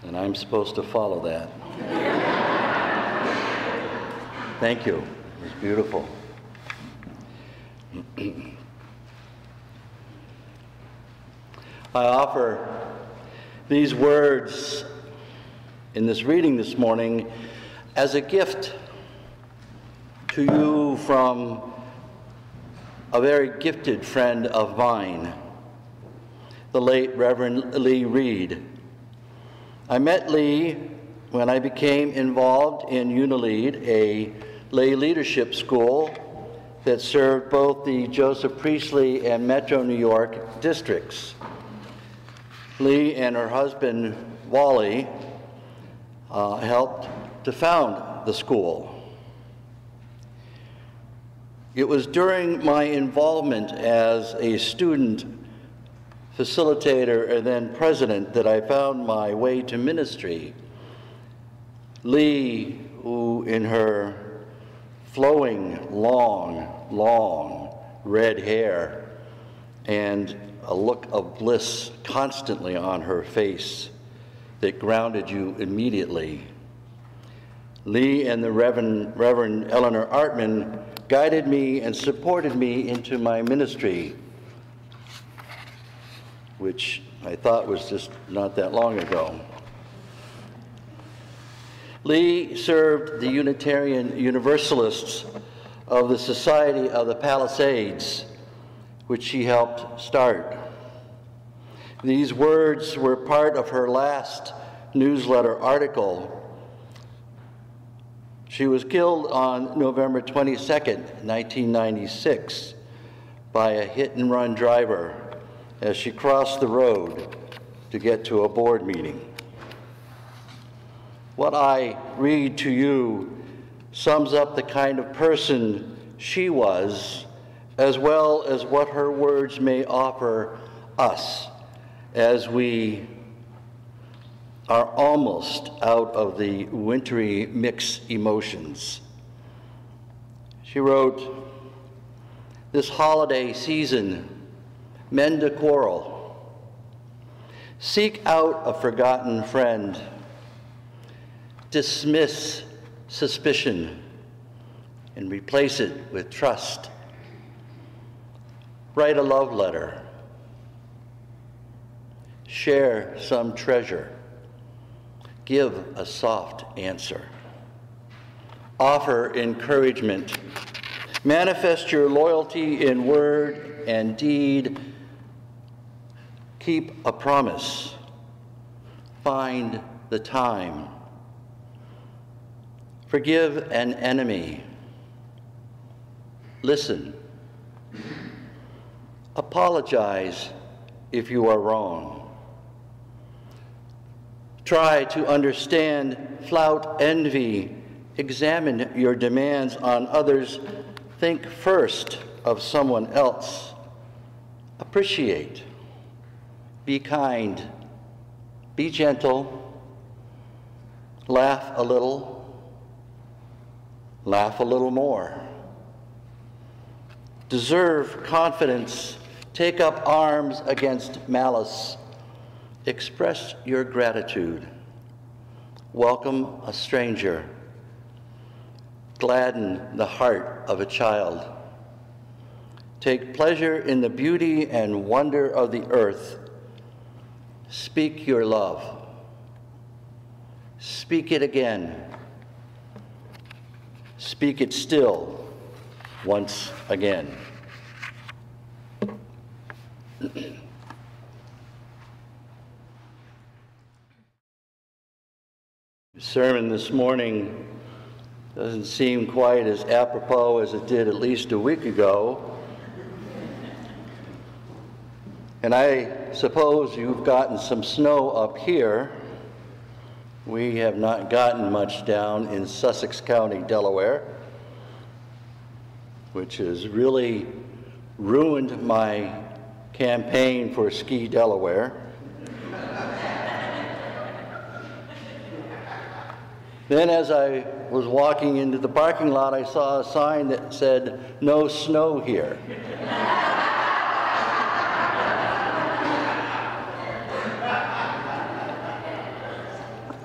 and I'm supposed to follow that. Thank you. It was beautiful. I offer these words in this reading this morning as a gift to you from a very gifted friend of mine, the late Reverend Lee Reed. I met Lee when I became involved in Unilead, a lay leadership school that served both the Joseph Priestley and Metro New York districts. Lee and her husband, Wally, helped to found the school. It was during my involvement as a student facilitator and then president that I found my way to ministry. Lee, who in her flowing, long red hair and a look of bliss constantly on her face that grounded you immediately. Lee and the Reverend Eleanor Artman guided me and supported me into my ministry, which I thought was just not that long ago. Lee served the Unitarian Universalists of the Society of the Palisades, which she helped start. These words were part of her last newsletter article. She was killed on November 22nd, 1996, by a hit-and-run driver as she crossed the road to get to a board meeting. What I read to you sums up the kind of person she was, as well as what her words may offer us as we are almost out of the wintry mixed emotions. She wrote, "This holiday season, mend a quarrel. Seek out a forgotten friend. Dismiss suspicion and replace it with trust. Write a love letter. Share some treasure. Give a soft answer. Offer encouragement. Manifest your loyalty in word and deed. Keep a promise. Find the time. Forgive an enemy. Listen. Apologize if you are wrong. Try to understand, flout envy, examine your demands on others, think first of someone else. Appreciate, be kind, be gentle, laugh a little more. Deserve confidence, take up arms against malice. Express your gratitude. Welcome a stranger. Gladden the heart of a child. Take pleasure in the beauty and wonder of the earth. Speak your love. Speak it again. Speak it still once again. The sermon this morning doesn't seem quite as apropos as it did at least a week ago. And I suppose you've gotten some snow up here. We have not gotten much down in Sussex County, Delaware, which has really ruined my campaign for Ski Delaware. Then as I was walking into the parking lot, I saw a sign that said, "No snow here."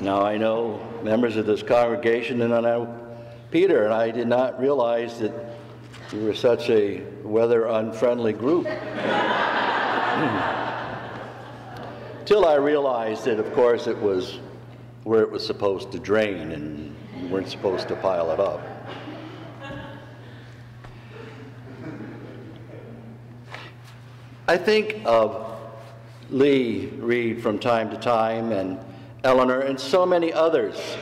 Now I know members of this congregation, and I know Peter, and I did not realize that you were such a weather-unfriendly group. Till I realized that, of course, it was where it was supposed to drain, and you weren't supposed to pile it up. I think of Lee Reed from time to time, and Eleanor, and so many others,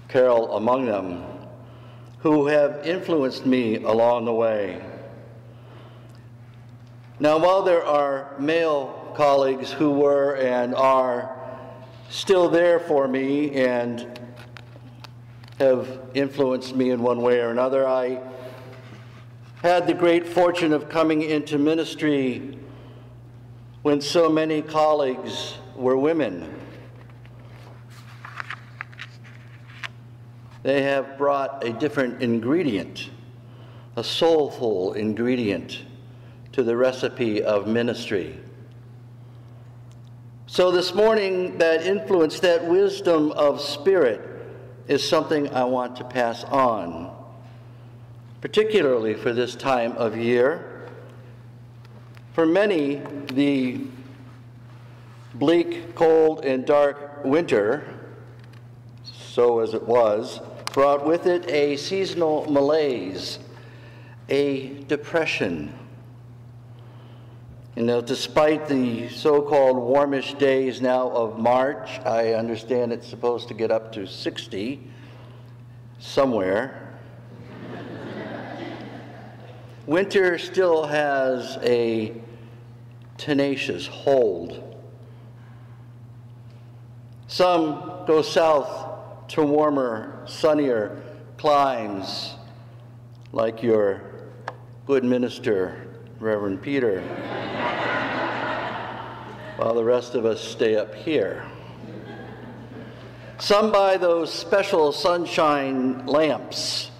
Carol among them, who have influenced me along the way. Now, while there are male colleagues who were and are still there for me and have influenced me in one way or another, I had the great fortune of coming into ministry when so many colleagues were women. They have brought a different ingredient, a soulful ingredient, to the recipe of ministry. So this morning, that influence, that wisdom of spirit, is something I want to pass on, particularly for this time of year. For many, the bleak, cold, and dark winter, so as it was, brought with it a seasonal malaise, a depression. You know, despite the so-called warmish days now of March, I understand it's supposed to get up to 60 somewhere. Winter still has a tenacious hold. Some go south to warmer, sunnier climes, like your good minister, Reverend Peter, while the rest of us stay up here. Some buy those special sunshine lamps.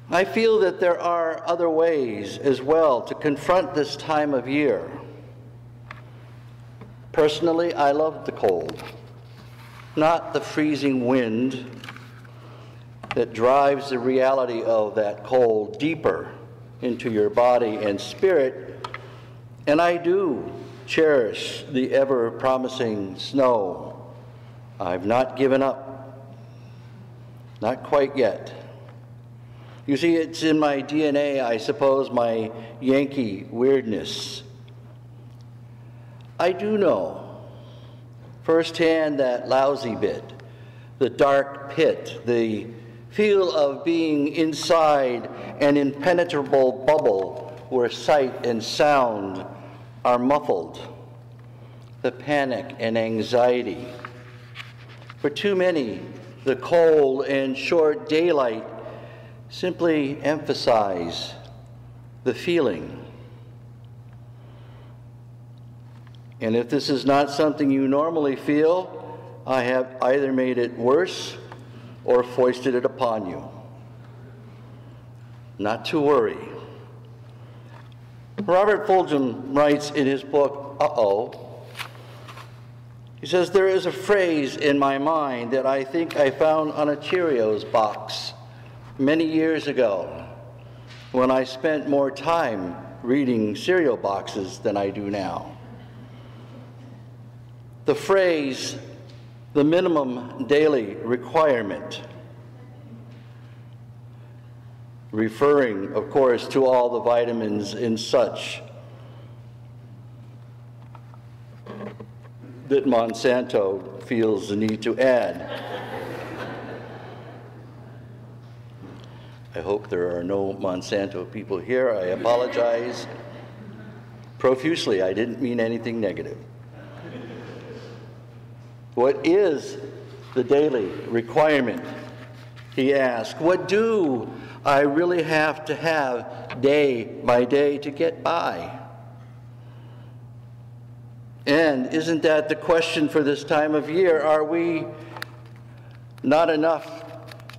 I feel that there are other ways as well to confront this time of year. Personally, I love the cold, not the freezing wind that drives the reality of that cold deeper into your body and spirit. And I do cherish the ever-promising snow. I've not given up, not quite yet. You see, it's in my DNA, I suppose, my Yankee weirdness. I do know firsthand that lousy bit, the dark pit, the feel of being inside an impenetrable bubble where sight and sound are muffled, the panic and anxiety. For too many, the cold and short daylight simply emphasize the feeling. And if this is not something you normally feel, I have either made it worse or foisted it upon you. Not to worry. Robert Fulghum writes in his book, Uh-Oh, he says, there is a phrase in my mind that I think I found on a Cheerios box many years ago when I spent more time reading cereal boxes than I do now. The phrase, the minimum daily requirement, referring, of course, to all the vitamins and such that Monsanto feels the need to add. I hope there are no Monsanto people here. I apologize profusely. I didn't mean anything negative. What is the daily requirement? He asked. What do I really have to have day by day to get by? And isn't that the question for this time of year? Are we not enough?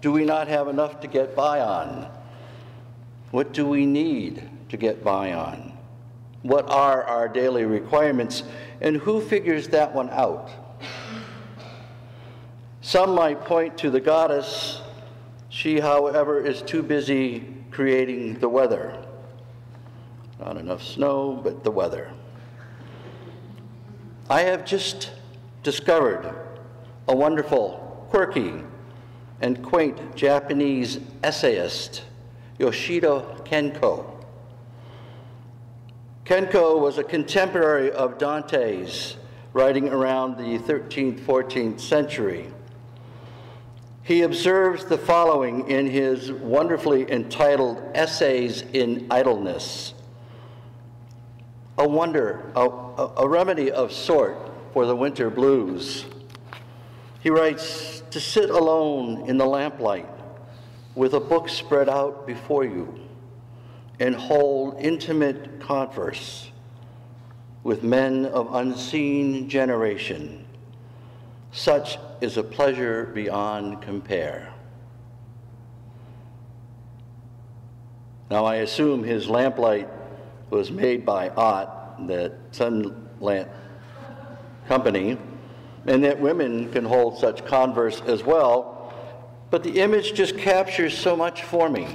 Do we not have enough to get by on? What do we need to get by on? What are our daily requirements? And who figures that one out? Some might point to the goddess. She, however, is too busy creating the weather. Not enough snow, but the weather. I have just discovered a wonderful, quirky, and quaint Japanese essayist, Yoshida Kenko. Kenko was a contemporary of Dante's, writing around the 13th, 14th century. He observes the following in his wonderfully entitled Essays in Idleness: a remedy of sort for the winter blues. He writes, to sit alone in the lamplight with a book spread out before you and hold intimate converse with men of unseen generation. Such is a pleasure beyond compare. Now, I assume his lamplight was made by Ott, that sun lamp company, and that women can hold such converse as well, but the image just captures so much for me.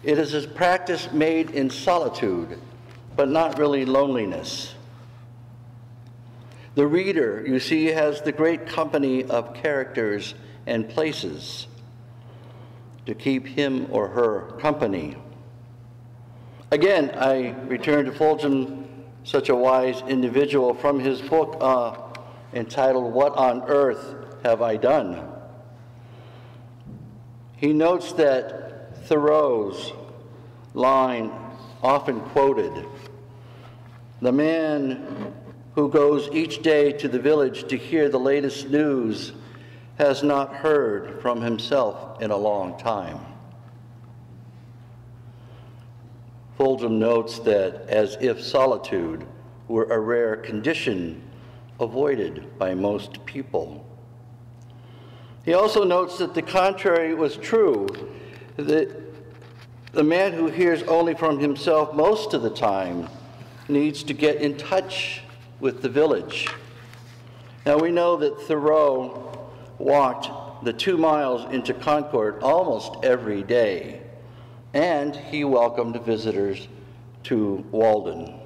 It is a practice made in solitude, but not really loneliness. The reader, you see, has the great company of characters and places to keep him or her company. Again, I return to Fulgham, such a wise individual, from his book entitled, What on Earth Have I Done? He notes that Thoreau's line, often quoted, the man who goes each day to the village to hear the latest news has not heard from himself in a long time. Fulgham notes that as if solitude were a rare condition avoided by most people. He also notes that the contrary was true, that the man who hears only from himself most of the time needs to get in touch with the village. Now, we know that Thoreau walked the 2 miles into Concord almost every day, and he welcomed visitors to Walden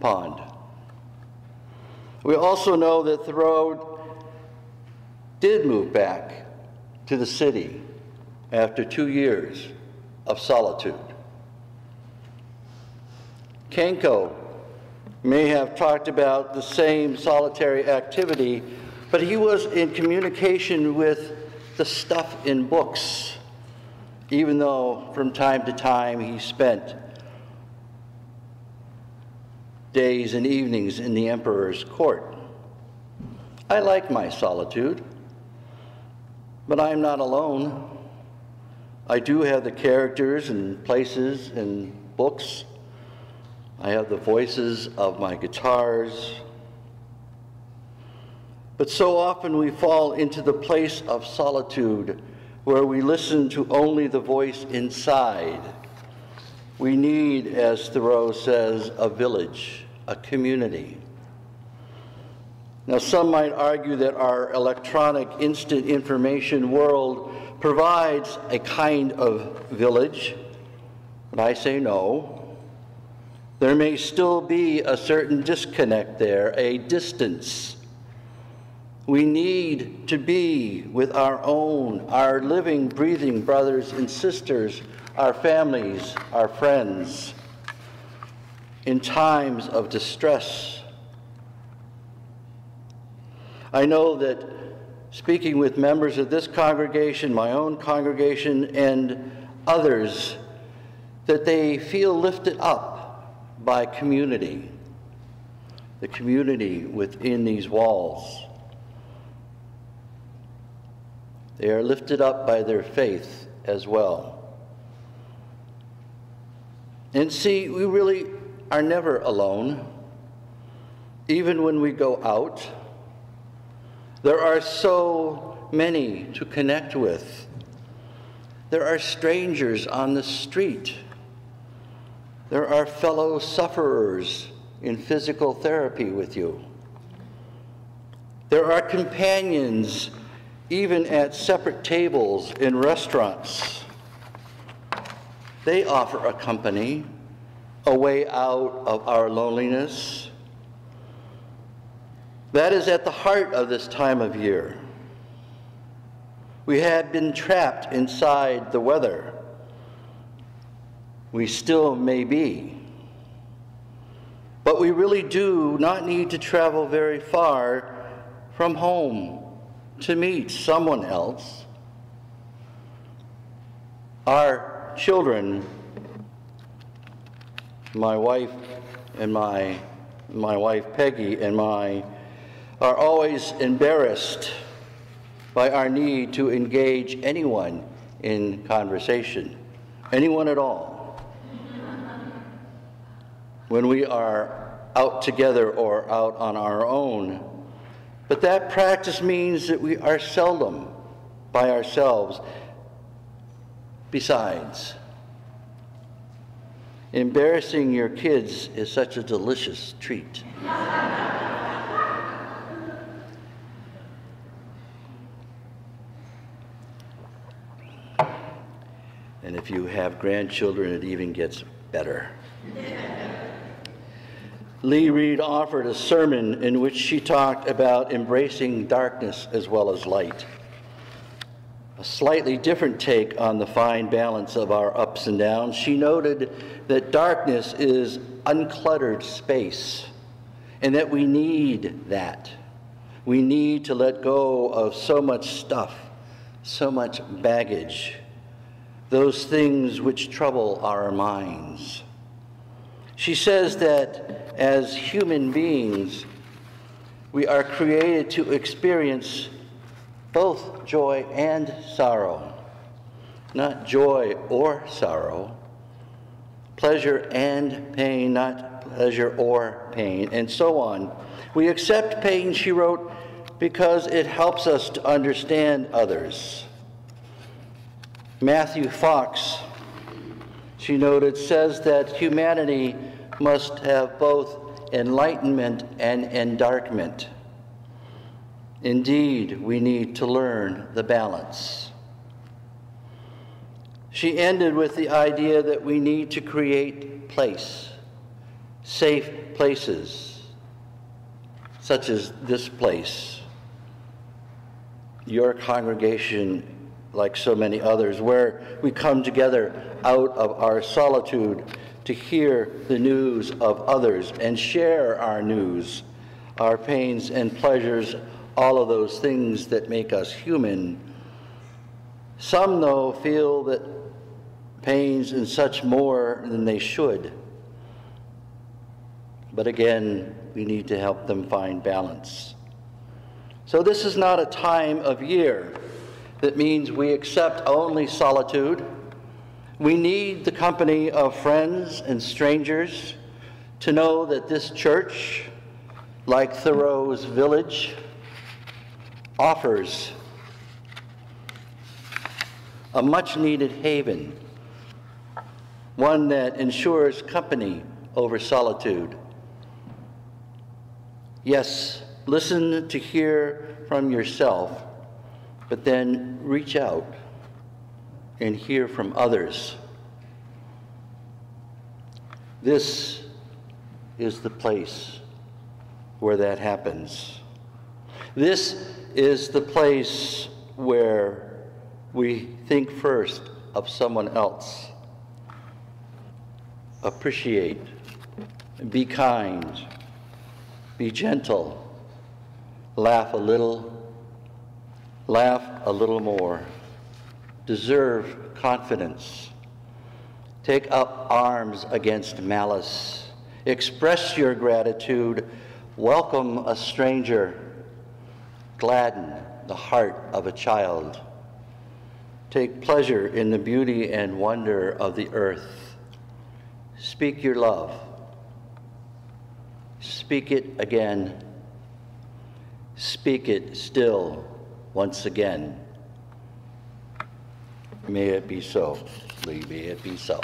Pond. We also know that Thoreau did move back to the city after 2 years of solitude. Kenko may have talked about the same solitary activity, but he was in communication with the stuff in books, even though from time to time he spent days and evenings in the emperor's court. I like my solitude, but I am not alone. I do have the characters and places and books. I have the voices of my guitars. But so often we fall into the place of solitude where we listen to only the voice inside. We need, as Thoreau says, a village, a community. Now, some might argue that our electronic instant information world provides a kind of village, but I say no. There may still be a certain disconnect there, a distance. We need to be with our living, breathing brothers and sisters, our families, our friends, in times of distress. I know that speaking with members of this congregation, my own congregation, and others, that they feel lifted up by community, the community within these walls. They are lifted up by their faith as well. And see, we really are never alone. Even when we go out, there are so many to connect with. There are strangers on the street. There are fellow sufferers in physical therapy with you. There are companions even at separate tables in restaurants. They offer a company, a way out of our loneliness. That is at the heart of this time of year. We had been trapped inside the weather. We still may be. But we really do not need to travel very far from home to meet someone else. Our children, my wife and my wife Peggy and are always embarrassed by our need to engage anyone in conversation, anyone at all, when we are out together or out on our own. But that practice means that we are seldom by ourselves. Besides, embarrassing your kids is such a delicious treat. And if you have grandchildren, it even gets better. Lee Reed offered a sermon in which she talked about embracing darkness as well as light. A slightly different take on the fine balance of our ups and downs. She noted that darkness is uncluttered space, and that we need that. We need to let go of so much stuff, so much baggage, those things which trouble our minds. She says that as human beings, we are created to experience both joy and sorrow, not joy or sorrow, pleasure and pain, not pleasure or pain, and so on. We accept pain, she wrote, because it helps us to understand others. Matthew Fox, she noted, says that humanity must have both enlightenment and endarkment. Indeed, we need to learn the balance. She ended with the idea that we need to create place, safe places, such as this place, your congregation, like so many others, where we come together out of our solitude to hear the news of others and share our news, our pains and pleasures, all of those things that make us human. Some, though, feel that pains and such more than they should. But again, we need to help them find balance. So this is not a time of year that means we accept only solitude. We need the company of friends and strangers to know that this church, like Thoreau's village, offers a much-needed haven, one that ensures company over solitude. Yes, listen to hear from yourself, but then reach out and hear from others. This is the place where that happens. This is the place where we think first of someone else. Appreciate, be kind, be gentle, laugh a little more, deserve confidence, take up arms against malice, express your gratitude, welcome a stranger, gladden the heart of a child, take pleasure in the beauty and wonder of the earth, speak your love, speak it again, speak it still once again. May it be so. May it be so.